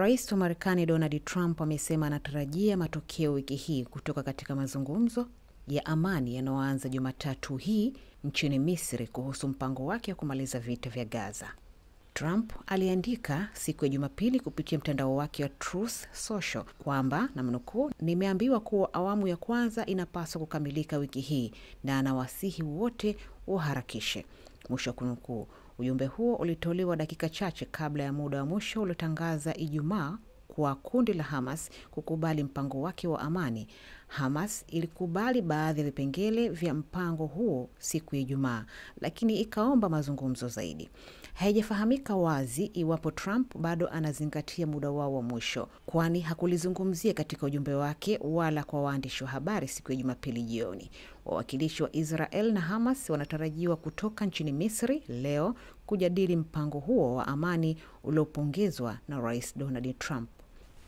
Rais wa Marekani Donald Trump amesema anatarajia matokeo wiki hii kutoka katika mazungumzo ya amani yanayoanza Jumatatu hii nchini Misri kuhusu mpango wake wa kumaliza vita vya Gaza. Trump aliandika siku ya Jumapili kupitia mtandao wake wa Truth Social kwamba, namnukuu, nimeambiwa kuwa awamu ya kwanza inapaswa kukamilika wiki hii na anawasihi wote waharakishe, mwisho kunukuu. Ujumbe huo ulitolewa dakika chache kabla ya muda wa mwisho uliotangaza Ijumaa kwa kundi la Hamas kukubali mpango wake wa amani. Hamas ilikubali baadhi ya vipengele vya mpango huo siku ya Ijumaa, lakini ikaomba mazungumzo zaidi. Haijafahamika wazi iwapo Trump bado anazingatia muda wao wa mwisho, kwani hakulizungumzia katika ujumbe wake wala kwa waandishi wa habari siku ya Jumapili jioni. Wawakilishi wa Israel na Hamas wanatarajiwa kutoka nchini Misri leo kujadili mpango huo wa amani uliopongezwa na Rais Donald Trump.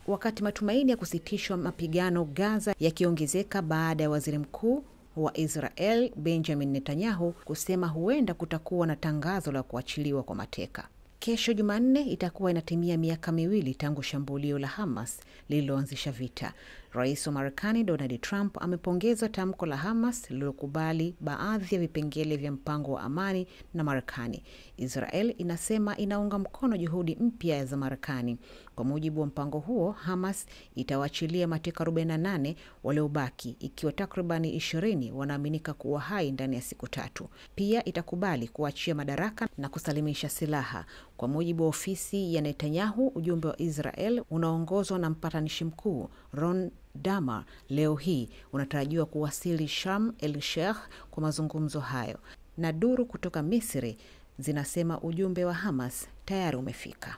Wakati matumaini ya kusitishwa mapigano Gaza yakiongezeka baada ya Waziri Mkuu wa Israel Benjamin Netanyahu kusema huenda kutakuwa na tangazo la kuachiliwa kwa mateka. Kesho Jumanne itakuwa inatimia miaka 2 tangu shambulio la Hamas lililoanzisha vita. Rais wa Marekani Donald Trump amepongeza tamko la Hamas lililokubali baadhi ya vipengele vya mpango wa amani na Marekani. Israel inasema inaunga mkono juhudi mpya za Marekani. Kwa mujibu wa mpango huo, Hamas itawaachilia mateka 48 waliobaki, ikiwa takribani 20 wanaaminika kuwa hai ndani ya siku 3. Pia itakubali kuachia madaraka na kusalimisha silaha. Kwa mujibu wa ofisi ya Netanyahu, ujumbe wa Israel unaongozwa na mpatanishi mkuu Ron Dermer leo hii unatarajiwa kuwasili Sharm el-Sheikh kwa mazungumzo hayo. Na duru kutoka Misri zinasema ujumbe wa Hamas tayari umefika.